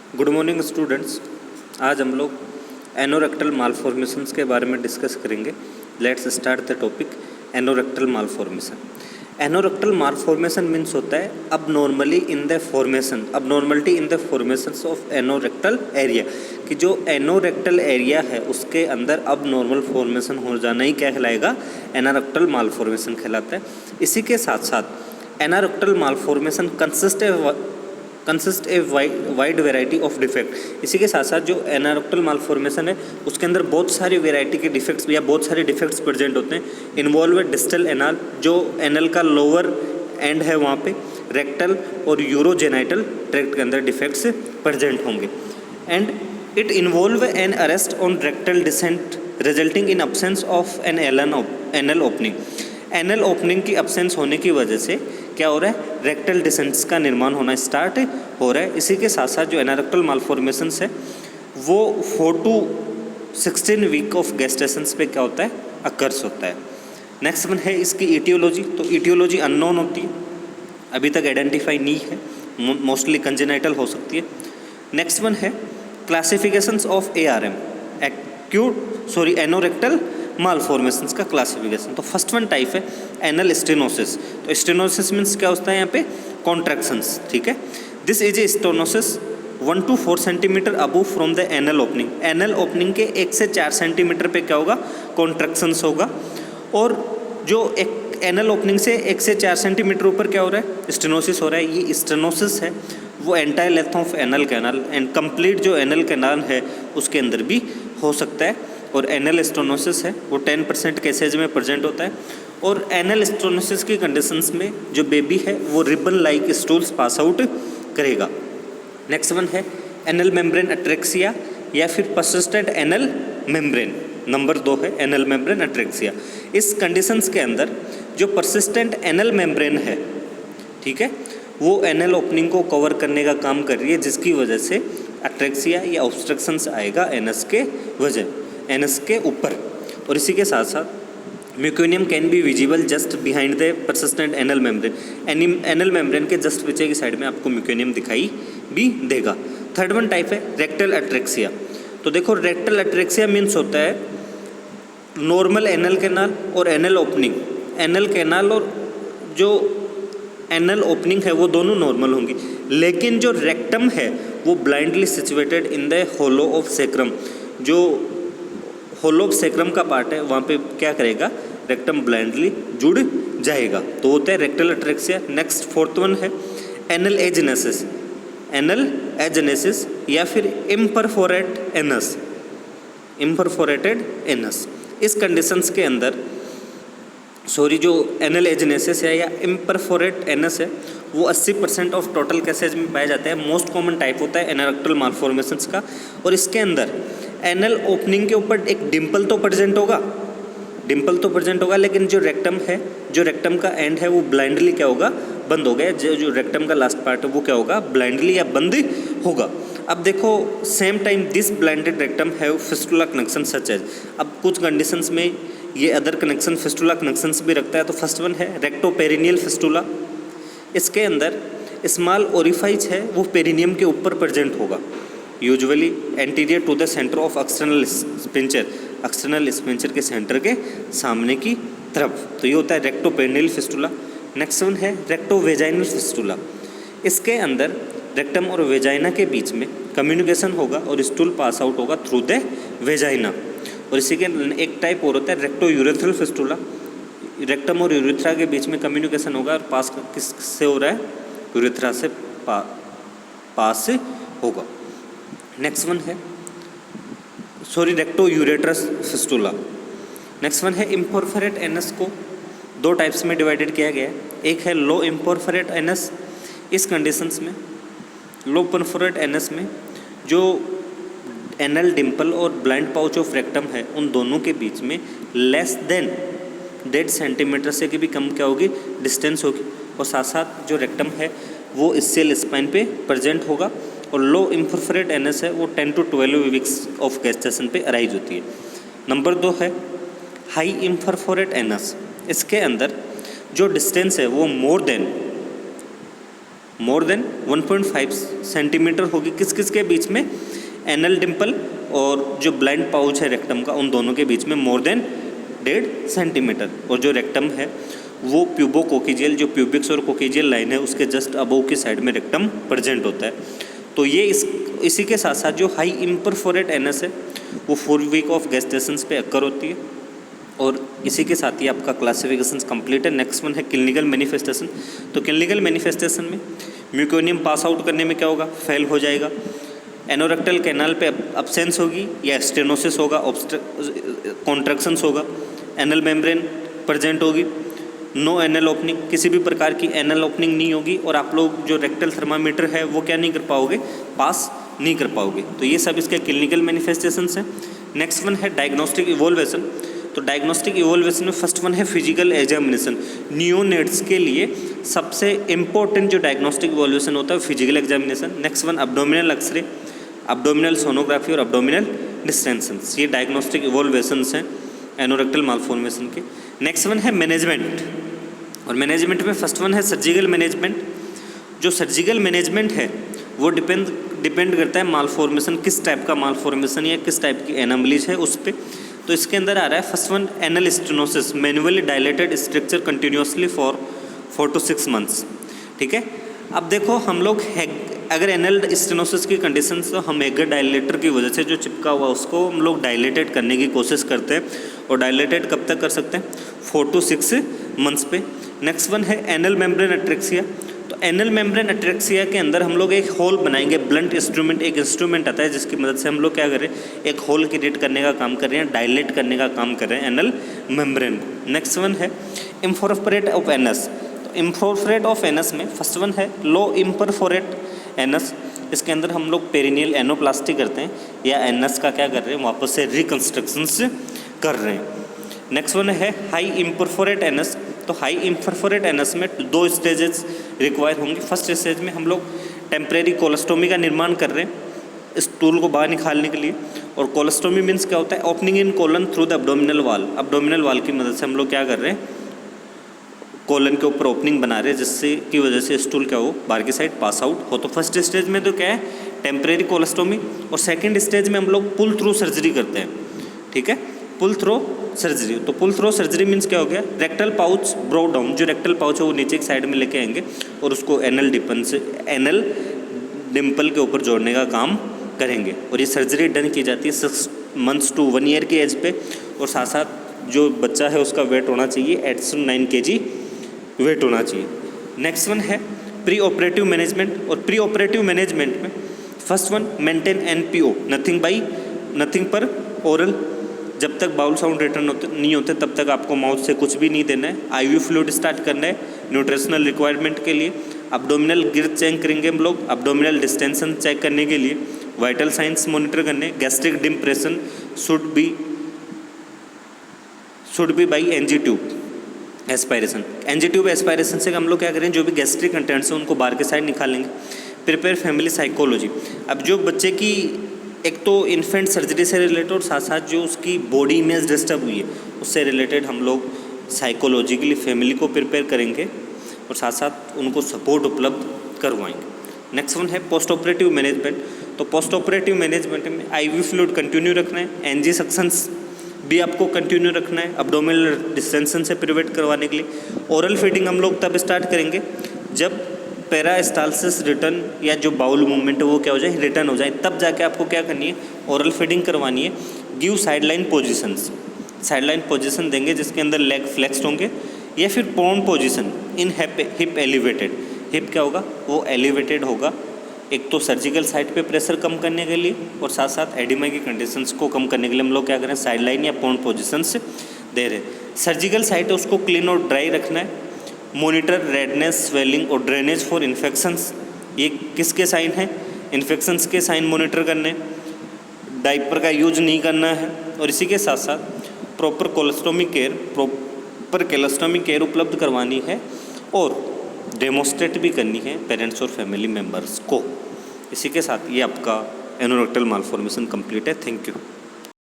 Good morning students. आज हम लोग एनोरेक्टल मालफॉर्मेशंस के बारे में डिस्कस करेंगे। Let's start the topic anorectal malformation. Anorectal malformation means होता है abnormally in the formation, abnormality in the formations of anorectal area, कि जो एनोरेक्टल एरिया है उसके अंदर अबनॉर्मल फॉर्मेशन हो जाना ही क्या कहलाएगा, एनोरेक्टल मालफॉर्मेशन कहलाता है। इसी के साथ साथ anorectal malformation consist a wide variety of defect. इसी के साथ साथ जो एनोरेक्टल मालफॉर्मेशन है उसके अंदर बहुत सारी वेराइटी के डिफेक्ट्स या बहुत सारे डिफेक्ट्स प्रेजेंट होते हैं। इन्वॉल्व डिस्टल एनल, जो एनल का लोअर एंड है वहाँ पे रेक्टल और यूरोजेनाइटल ट्रैक्ट के अंदर डिफेक्ट्स प्रेजेंट होंगे। And it involve an arrest on rectal descent resulting in absence of an anal opening. Anal opening की अब्सेंस होने की वजह से क्या हो रहा है, रेक्टल डिसेंट्स का निर्माण होना स्टार्ट हो रहा है। इसी के साथ साथ जो एनोरेक्टल मालफॉर्मेशंस है वो 4 to 16 वीक ऑफ गेस्टेशंस पे क्या होता है, अकर्स होता है। नेक्स्ट वन है इसकी इटियोलॉजी। तो इटियोलॉजी अननोन होती है, अभी तक आइडेंटिफाई नहीं है, मोस्टली कंजेनाइटल हो सकती है। नेक्स्ट वन है क्लासिफिकेशंस ऑफ ARM, एनोरेक्टल मालफॉर्मेशंस का क्लासिफिकेशन। तो फर्स्ट वन टाइप है एनल स्टेनोसिस। तो स्टेनोसिस मीन्स क्या होता है यहाँ पे, कॉन्ट्रैक्शंस, ठीक है। This is a stenosis 1 to 4 centimetre above from the anal opening. Anal opening के 1 से 4 सेंटीमीटर पे क्या होगा, कॉन्ट्रैक्शंस होगा। और जो एक एनल ओपनिंग से 1 से 4 सेंटीमीटर ऊपर क्या हो रहा है, स्टेनोसिस हो रहा है। ये स्टेनोसिस है वो entire length of anal canal and complete जो एनल कैनाल है उसके अंदर भी हो सकता है। और एनल स्टेनोसिस है वो 10% केसेज में प्रेजेंट होता है। और एनल स्टेनोसिस की कंडीशंस में जो बेबी है वो ribbon like stools pass out करेगा। नेक्स्ट वन है एनल मेम्ब्रेन अट्रेक्सिया या फिर पर्सिस्टेंट एनल मेम्ब्रेन। नंबर 2 है एनल मेम्ब्रेन अट्रेक्सिया। इस कंडीशंस के अंदर जो पर्सिस्टेंट एनल मेम्ब्रेन है, ठीक है, वो एनल ओपनिंग को कवर करने का काम कर रही है, जिसकी वजह से अट्रेक्सिया या ऑब्स्ट्रक्शंस आएगा एनस के ऊपर। और इसी के साथ साथ meconium can be visible just behind the persistent anal membrane. Anal membrane के जस्ट पीछे की साइड में आपको म्यूकोनियम दिखाई भी देगा। थर्ड वन टाइप है रेक्टल अट्रेक्सिया। तो देखो रेक्टल अट्रेक्सिया मीन्स होता है नॉर्मल एनल कैनाल और एनल ओपनिंग। एनल कैनाल और जो एनल ओपनिंग है वो दोनों नॉर्मल होंगी, लेकिन जो रेक्टम है वो blindly situated in the hollow of sacrum. जो होलो ऑफ सेक्रम का पार्ट है वहाँ पे क्या करेगा, रेक्टम ब्लाइंडली जुड़ जाएगा, तो होता है रेक्टल अट्रेक्सिया। नेक्स्ट फोर्थ वन है एनल एजेनेसिस या फिर इम्परफोरेटेड एनस। इस कंडीशंस के अंदर जो एनल एजेनेसिस है या इम्परफोरेट एनस है वो 80% ऑफ टोटल केसेज में पाया जाता है। मोस्ट कॉमन टाइप होता है एनोरेक्टल मालफॉर्मेशंस का। और इसके अंदर एनल ओपनिंग के ऊपर एक डिम्पल तो प्रेजेंट होगा, लेकिन जो रेक्टम का एंड है वो ब्लाइंडली क्या होगा, बंद हो गया। जो रेक्टम का लास्ट पार्ट है वो क्या होगा, ब्लाइंडली या बंद होगा। अब देखो same time this blinded rectum have fistula connection such as. अब कुछ कंडीशंस में ये अदर कनेक्शन फिस्टुला कनेक्शंस भी रखता है। तो फर्स्ट वन है रेक्टोपेरिनियल फिस्टुला। इसके अंदर स्मॉल ओरिफाइज है वो पेरिनियम के ऊपर प्रेजेंट होगा, usually anterior to the centre of external sphincter के सेंटर के सामने की तरफ। तो ये होता है रेक्टोपेरिनियल फिस्टुला। नेक्स्ट वन है रेक्टोवेजाइनल फिस्टुला। इसके अंदर रेक्टम और वेजाइना के बीच में कम्युनिकेशन होगा और स्टूल पास आउट होगा थ्रू द वेजाइना। और इसी के एक टाइप और होता है रेक्टोयूरेथ्रल फिस्टुला। रेक्टम और यूरेथ्रा के बीच में कम्युनिकेशन होगा और पास किससे हो रहा है, यूरेथ्रा से पास से होगा। नेक्स्ट वन है रेक्टोयूरेट्रस फिस्टुला। नेक्स्ट वन है इम्परफोरेट एनस को 2 टाइप्स में डिवाइडेड किया गया है। एक है लो इम्परफोरेट एनस। इस कंडीशंस में लो इम्परफोरेट एनस में जो एनल डिम्पल और ब्लाइंड पाउच ऑफ रेक्टम है उन दोनों के बीच में लेस देन 1.5 सेंटीमीटर से भी कम क्या होगी, डिस्टेंस होगी। और साथ साथ जो रेक्टम है वो स्सेल स्पाइन पे प्रेजेंट होगा। और लो इम्परफोरेट एनस है वो 10 to 12 वीक्स ऑफ गेस्टेशन पे अराइज होती है। नंबर 2 है हाई इम्परफोरेट एनस। इसके अंदर जो डिस्टेंस है वो more than more than 1.5 centimetre होगी किस किस के बीच में, एनल डिम्पल और जो ब्लाइंड पाउच है रेक्टम का, उन दोनों के बीच में मोर देन 1.5 सेंटीमीटर। और जो रेक्टम है वो प्यूबोकोकिजियल, जो प्यूबिक्स और कोकिजियल लाइन है उसके जस्ट अबव की साइड में रेक्टम प्रेजेंट होता है। तो ये इसी के साथ साथ जो हाई इम्परफोरेट एनस है वो 4 वीक ऑफ गेस्टेशन पे अक्कर होती है। और इसी के साथ ही आपका क्लासिफिकेशन कंप्लीट है। नेक्स्ट वन है क्लिनिकल मैनिफेस्टेशन। तो क्लिनिकल मैनिफेस्टेशन में म्यूकोनियम पास आउट करने में क्या होगा, फेल हो जाएगा। एनोरेक्टल कैनाल पे अब्सेंस होगी या स्टेनोसिस होगा, कॉन्ट्रैक्शंस होगा। एनल मेम्ब्रेन प्रेजेंट होगी। नो एनल ओपनिंग, किसी भी प्रकार की एनल ओपनिंग नहीं होगी। और आप लोग जो रेक्टल थर्मामीटर है वो क्या नहीं कर पाओगे, पास नहीं कर पाओगे। तो ये सब इसके क्लिनिकल मैनिफेस्टेशंस हैं। नेक्स्ट वन है डायग्नोस्टिक इवोल्वेशन। तो डायग्नोस्टिक इवोल्वेशन में फर्स्ट वन है फिजिकल एग्जामिनेशन। नियोनेट्स के लिए सबसे इंपॉर्टेंट जो डायग्नोस्टिक इवोल्वेशन होता है physical examination. Next one abdominal X ray, abdominal sonography और एब्डोमिनल डिस्टेंशंस, ये डायग्नोस्टिक इवोल्वेशंस हैं एनोरेक्टल मालफॉर्मेशन के। नेक्स्ट वन है मैनेजमेंट। और मैनेजमेंट में फर्स्ट वन है सर्जिकल मैनेजमेंट। जो सर्जिकल मैनेजमेंट है वो डिपेंड करता है मालफॉर्मेशन, किस टाइप का मालफॉर्मेशन या किस टाइप की एनामलीज है उस पर। तो इसके अंदर आ रहा है first one anal stenosis, manually dilated structure continuously for 4 to 6 months। ठीक है, अब देखो हम लोग अगर एनल स्टेनोसिस की कंडीशन, तो हम हेगर डायलेटर की वजह से जो चिपका हुआ उसको हम लोग डायलेटेड करने की कोशिश करते हैं। और डायलेटेड कब तक कर सकते हैं, 4 to 6 months पे। नेक्स्ट वन है एनल मेम्ब्रेन एट्रेक्सिया। तो एनल मेम्ब्रेन एट्रेक्सिया के अंदर हम लोग एक होल बनाएंगे, ब्लंट इंस्ट्रूमेंट, एक इंस्ट्रूमेंट आता है जिसकी मदद से हम लोग क्या कर रहे हैं, एक होल क्रिएट करने का काम कर रहे हैं, डायलेट करने का काम कर रहे हैं एनल मेम्ब्रेन को। नेक्स्ट वन है इम्परफोरेट ऑफ एनस। तो इम्परफोरेट ऑफ एनस में फर्स्ट वन है लो इम्परफोरेट एनस। इसके अंदर हम लोग पेरिनियल एनोप्लास्टी करते हैं या एनस का क्या कर रहे हैं, वापस से रिकन्स्ट्रक्शंस कर रहे हैं। नेक्स्ट वन है हाई इम्परफोरेट एनस। तो हाई इम्परफोरेट एनस में 2 स्टेजेस रिक्वायर होंगी। फर्स्ट स्टेज में हम लोग टेम्परेरी कोलोस्टोमी का निर्माण कर रहे हैं इस टूल को बाहर निकालने के लिए। और कोलोस्टोमी मीन्स क्या होता है, opening in colon through the abdominal वाल। एब्डोमिनल वाल की मदद से हम लोग क्या कर रहे हैं, कोलन के ऊपर ओपनिंग बना रहे हैं जिससे की वजह से स्टूल क्या हो, बाहर की साइड पास आउट हो। तो फर्स्ट स्टेज में तो क्या है, टेम्परेरी कोलोस्टोमी। और सेकेंड स्टेज में हम लोग पुल थ्रू सर्जरी करते हैं। ठीक है, पुल थ्रो सर्जरी। तो पुल थ्रो सर्जरी मीन्स क्या हो गया, रेक्टल पाउच ब्रो डाउन, जो रेक्टल पाउच है वो नीचे की साइड में लेके आएंगे और उसको एनल डिम्पल के ऊपर जोड़ने का काम करेंगे। और ये सर्जरी डन की जाती है 6 months to 1 year की एज पे। और साथ साथ जो बच्चा है उसका वेट होना चाहिए 8 to 9 kg वेट होना चाहिए। नेक्स्ट वन है प्री ऑपरेटिव मैनेजमेंट। और प्री ऑपरेटिव मैनेजमेंट में first one maintain NPO, nothing पर ओरल। जब तक बाउल साउंड रिटर्न नहीं होते तब तक आपको माउथ से कुछ भी नहीं देना है। IV फ्लूइड स्टार्ट करना है न्यूट्रिशनल रिक्वायरमेंट के लिए। एब्डोमिनल गिर्थ चेक करेंगे हम लोग, एब्डोमिनल डिस्टेंशन चेक करने के लिए, वाइटल साइंस मॉनिटर करने। Gastric depression should be by NG tube aspiration. NG tube aspiration से हम लोग क्या करें, जो भी गैस्ट्रिक कंटेंट्स हैं उनको बाहर के साइड निकालेंगे। Prepare family psychology. अब जो बच्चे की एक तो इन्फेंट सर्जरी से रिलेटेड और साथ साथ जो उसकी बॉडी इमेज डिस्टर्ब हुई है उससे रिलेटेड हम लोग साइकोलॉजिकली फैमिली को प्रिपेयर करेंगे और साथ साथ उनको सपोर्ट उपलब्ध करवाएंगे। नेक्स्ट वन है पोस्ट ऑपरेटिव मैनेजमेंट। तो पोस्ट ऑपरेटिव मैनेजमेंट में IV फ्लूइड कंटिन्यू रखना है, NG सक्शंस भी आपको कंटिन्यू रखना है एब्डोमिनल डिस्टेंशन से प्रिवेंट करवाने के लिए। ओरल फीडिंग हम लोग तब स्टार्ट करेंगे जब पेरास्टालसिस रिटर्न या जो बाउल मूवमेंट है वो क्या हो जाए, रिटर्न हो जाए। तब जाके आपको क्या करनी है, ओरल फीडिंग करवानी है। Give sideline positions, sideline position देंगे जिसके अंदर लेग फ्लेक्स्ड होंगे या फिर prone position in hip elevated. Hip क्या होगा, वो एलिवेटेड होगा। एक तो सर्जिकल साइट पे प्रेशर कम करने के लिए और साथ साथ एडिमा की कंडीशंस को कम करने के लिए हम लोग क्या करें, साइडलाइन या पोन पोजीशंस दे रहे हैं। सर्जिकल साइट है उसको क्लीन और ड्राई रखना है। मॉनिटर रेडनेस, स्वेलिंग और ड्रेनेज फॉर इन्फेक्शंस। ये किसके साइन हैं, इन्फेक्शंस के साइन मॉनिटर करने। डाइपर का यूज नहीं करना है। और इसी के साथ साथ प्रॉपर कोलोस्टोमी केयर उपलब्ध करवानी है और डेमोस्ट्रेट भी करनी है पेरेंट्स और फैमिली मेम्बर्स को। इसी के साथ ये आपका एनोरेक्टल मालफॉर्मेशन कंप्लीट है। Thank you.